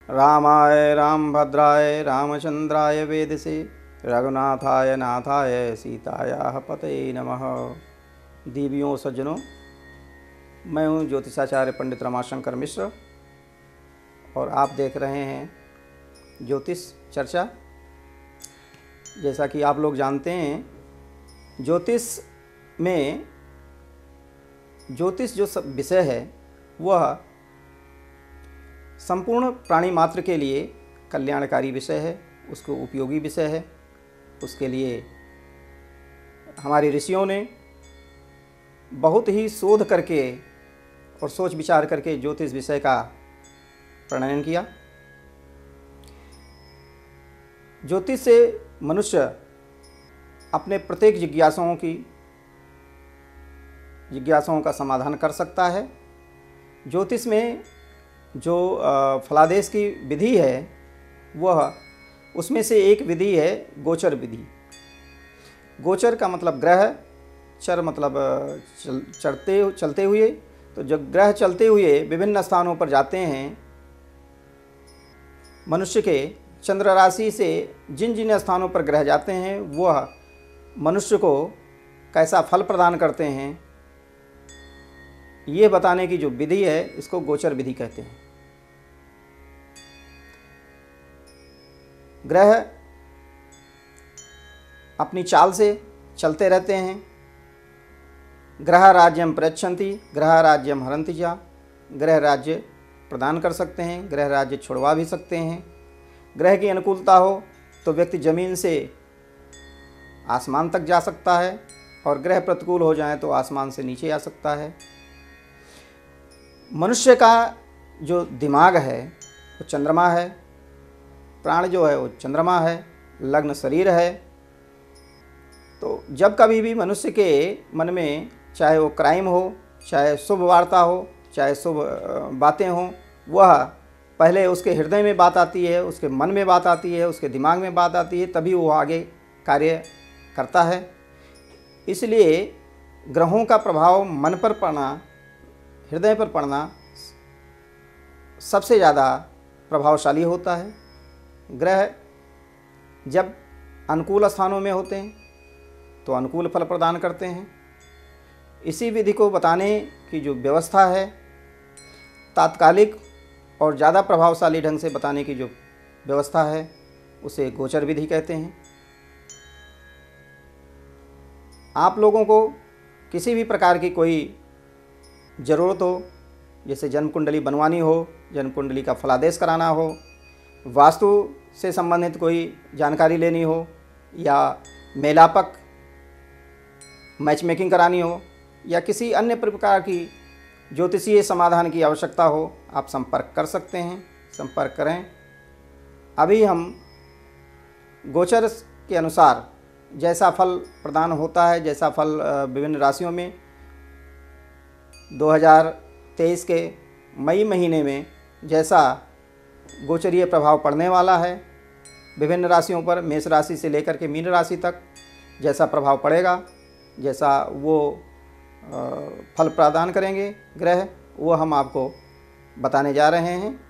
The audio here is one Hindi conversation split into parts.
रामाय रामभद्राय रामचंद्राय वेदसे रघुनाथाय नाथाय सीतायाः पतये नमः। देवियों सज्जनों, मैं हूँ ज्योतिषाचार्य पंडित रमाशंकर मिश्र और आप देख रहे हैं ज्योतिष चर्चा। जैसा कि आप लोग जानते हैं, ज्योतिष जो विषय है वह संपूर्ण प्राणी मात्र के लिए कल्याणकारी विषय है, उसको उपयोगी विषय है। उसके लिए हमारे ऋषियों ने बहुत ही शोध करके और सोच विचार करके ज्योतिष विषय का प्रणयन किया। ज्योतिष से मनुष्य अपने प्रत्येक जिज्ञासाओं का समाधान कर सकता है। ज्योतिष में जो फलादेश की विधि है वह उसमें से एक विधि है गोचर विधि। गोचर का मतलब ग्रह, चर मतलब चलते हुए। तो जब ग्रह चलते हुए विभिन्न स्थानों पर जाते हैं, मनुष्य के चंद्र राशि से जिन जिन स्थानों पर ग्रह जाते हैं वह मनुष्य को कैसा फल प्रदान करते हैं, ये बताने की जो विधि है इसको गोचर विधि कहते हैं। ग्रह अपनी चाल से चलते रहते हैं। ग्रह राज्यम प्रयच्छन्ति ग्रह राज्यम हरन्ति च। ग्रह राज्य प्रदान कर सकते हैं, ग्रह राज्य छुड़वा भी सकते हैं। ग्रह की अनुकूलता हो तो व्यक्ति जमीन से आसमान तक जा सकता है और ग्रह प्रतिकूल हो जाए तो आसमान से नीचे आ सकता है। मनुष्य का जो दिमाग है वो चंद्रमा है, प्राण जो है वो चंद्रमा है, लग्न शरीर है। तो जब कभी भी मनुष्य के मन में चाहे वो क्राइम हो, चाहे शुभ वार्ता हो, चाहे शुभ बातें हों, वह पहले उसके हृदय में बात आती है, उसके मन में बात आती है, उसके दिमाग में बात आती है, तभी वो आगे कार्य करता है। इसलिए ग्रहों का प्रभाव मन पर पड़ना, हृदय पर पड़ना सबसे ज़्यादा प्रभावशाली होता है। ग्रह जब अनुकूल स्थानों में होते हैं तो अनुकूल फल प्रदान करते हैं। इसी विधि को बताने की जो व्यवस्था है, तात्कालिक और ज़्यादा प्रभावशाली ढंग से बताने की जो व्यवस्था है, उसे गोचर विधि कहते हैं। आप लोगों को किसी भी प्रकार की कोई ज़रूरत हो, जैसे जन्म कुंडली बनवानी हो, जन्म कुंडली का फलादेश कराना हो, वास्तु से संबंधित कोई जानकारी लेनी हो, या मेलापक मैच मेकिंग करानी हो, या किसी अन्य प्रकार की ज्योतिषीय समाधान की आवश्यकता हो, आप संपर्क कर सकते हैं। संपर्क करें। अभी हम गोचर के अनुसार जैसा फल प्रदान होता है, जैसा फल विभिन्न राशियों में 2023 के मई महीने में जैसा गोचरीय प्रभाव पड़ने वाला है विभिन्न राशियों पर, मेष राशि से लेकर के मीन राशि तक जैसा प्रभाव पड़ेगा, जैसा वो फल प्रदान करेंगे ग्रह, वो हम आपको बताने जा रहे हैं।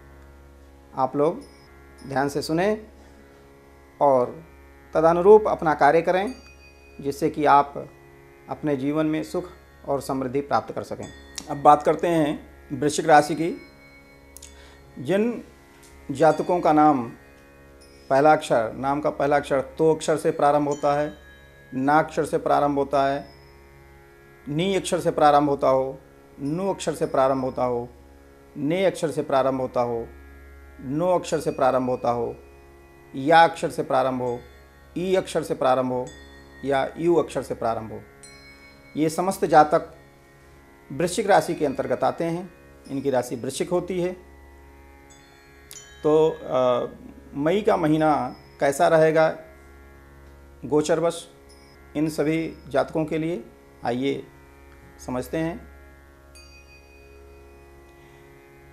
आप लोग ध्यान से सुने और तदनुरूप अपना कार्य करें, जिससे कि आप अपने जीवन में सुख और समृद्धि प्राप्त कर सकें। अब बात करते हैं वृश्चिक राशि की। जिन जातकों का नाम का पहला अक्षर तो अक्षर से प्रारंभ होता है, ना अक्षर से प्रारंभ होता है, नी अक्षर से प्रारंभ होता हो, नु अक्षर से प्रारंभ होता हो, ने अक्षर से प्रारंभ होता हो, नो अक्षर से प्रारंभ होता हो, या अक्षर से प्रारंभ हो, ई अक्षर से प्रारंभ हो, या यू अक्षर से प्रारंभ हो, ये समस्त जातक वृश्चिक राशि के अंतर्गत आते हैं। इनकी राशि वृश्चिक होती है। तो मई का महीना कैसा रहेगा गोचरवश इन सभी जातकों के लिए, आइए समझते हैं।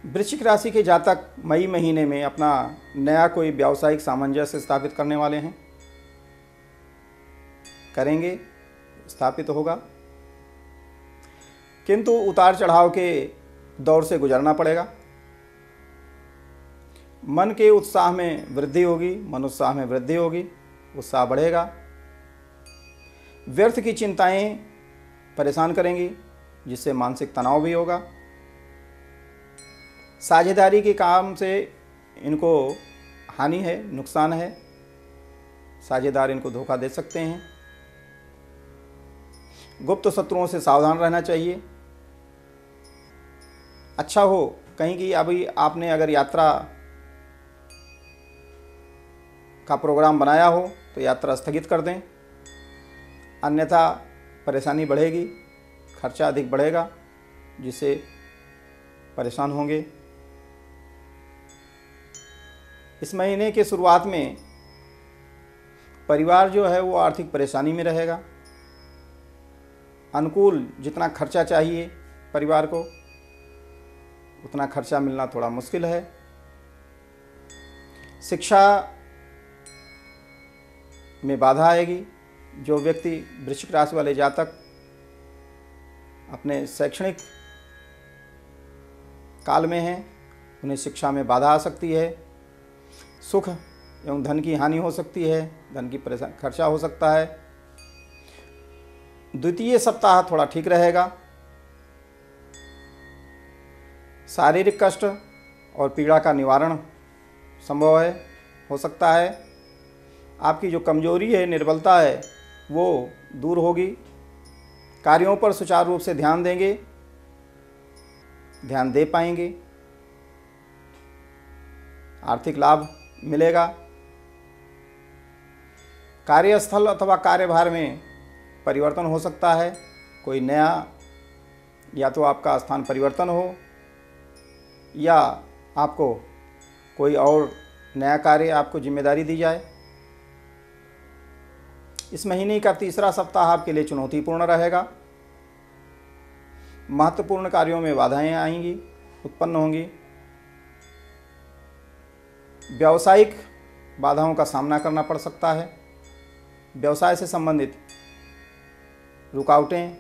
वृश्चिक राशि के जातक मई महीने में अपना नया कोई व्यावसायिक सामंजस्य स्थापित करने वाले हैं, करेंगे, स्थापित होगा, किंतु उतार चढ़ाव के दौर से गुजरना पड़ेगा। मन के उत्साह में वृद्धि होगी, मन उत्साह में वृद्धि होगी, उत्साह बढ़ेगा। व्यर्थ की चिंताएं परेशान करेंगी, जिससे मानसिक तनाव भी होगा। साझेदारी के काम से इनको हानि है, नुकसान है, साझेदार इनको धोखा दे सकते हैं। गुप्त शत्रुओं से सावधान रहना चाहिए। अच्छा हो कहीं की अभी आपने अगर यात्रा का प्रोग्राम बनाया हो तो यात्रा स्थगित कर दें, अन्यथा परेशानी बढ़ेगी, खर्चा अधिक बढ़ेगा, जिससे परेशान होंगे। इस महीने के शुरुआत में परिवार जो है वो आर्थिक परेशानी में रहेगा। अनुकूल जितना खर्चा चाहिए परिवार को उतना खर्चा मिलना थोड़ा मुश्किल है। शिक्षा में बाधा आएगी। जो व्यक्ति वृश्चिक राशि वाले जातक अपने शैक्षणिक काल में हैं उन्हें शिक्षा में बाधा आ सकती है। सुख एवं धन की हानि हो सकती है, धन की खर्चा हो सकता है। द्वितीय सप्ताह थोड़ा ठीक रहेगा। शारीरिक कष्ट और पीड़ा का निवारण संभव है, हो सकता है। आपकी जो कमजोरी है, निर्बलता है, वो दूर होगी। कार्यों पर सुचारू रूप से ध्यान देंगे, ध्यान दे पाएंगे, आर्थिक लाभ मिलेगा। कार्यस्थल अथवा कार्यभार में परिवर्तन हो सकता है। कोई नया, या तो आपका स्थान परिवर्तन हो या आपको कोई और नया कार्य, आपको जिम्मेदारी दी जाए। इस महीने का तीसरा सप्ताह आपके लिए चुनौतीपूर्ण रहेगा। महत्वपूर्ण कार्यों में बाधाएं आएंगी, उत्पन्न होंगी। व्यावसायिक बाधाओं का सामना करना पड़ सकता है। व्यवसाय से संबंधित रुकावटें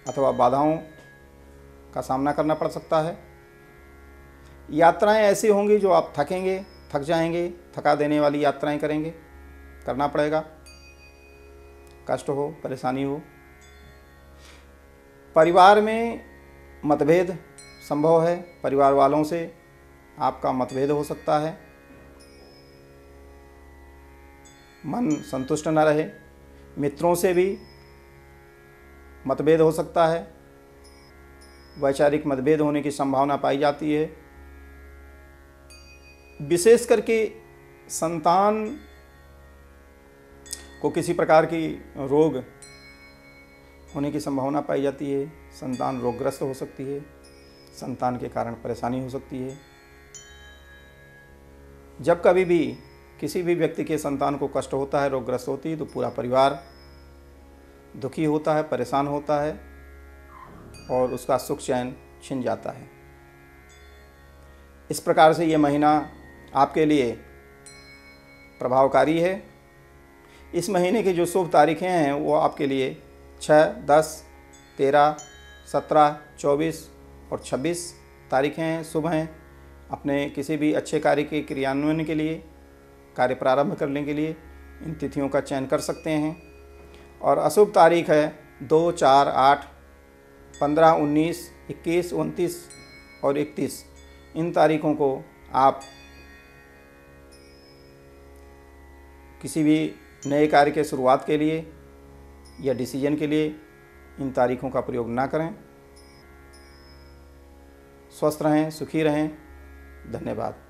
अथवा बाधाओं का सामना करना पड़ सकता है। यात्राएं ऐसी होंगी जो आप थकेंगे, थक जाएंगे, थका देने वाली यात्राएं करेंगे, करना पड़ेगा, कष्ट हो, परेशानी हो। परिवार में मतभेद संभव है, परिवार वालों से आपका मतभेद हो सकता है, मन संतुष्ट न रहे। मित्रों से भी मतभेद हो सकता है, वैचारिक मतभेद होने की संभावना पाई जाती है। विशेष करके संतान को किसी प्रकार की रोग होने की संभावना पाई जाती है। संतान रोगग्रस्त हो सकती है, संतान के कारण परेशानी हो सकती है। जब कभी भी किसी भी व्यक्ति के संतान को कष्ट होता है, रोगग्रस्त होती है, तो पूरा परिवार दुखी होता है, परेशान होता है और उसका सुख चैन छिन जाता है। इस प्रकार से ये महीना आपके लिए प्रभावकारी है। इस महीने की जो शुभ तारीखें हैं वो आपके लिए 6, 10, 13, 17, 24 और 26 तारीखें हैं, शुभ हैं। अपने किसी भी अच्छे कार्य के क्रियान्वयन के लिए, कार्य प्रारंभ करने के लिए इन तिथियों का चयन कर सकते हैं। और अशुभ तारीख है 2, 4, 8, 15, 19, 21, 29 और 31। इन तारीखों को आप किसी भी नए कार्य के शुरुआत के लिए या डिसीजन के लिए इन तारीखों का प्रयोग ना करें। स्वस्थ रहें, सुखी रहें। धन्यवाद।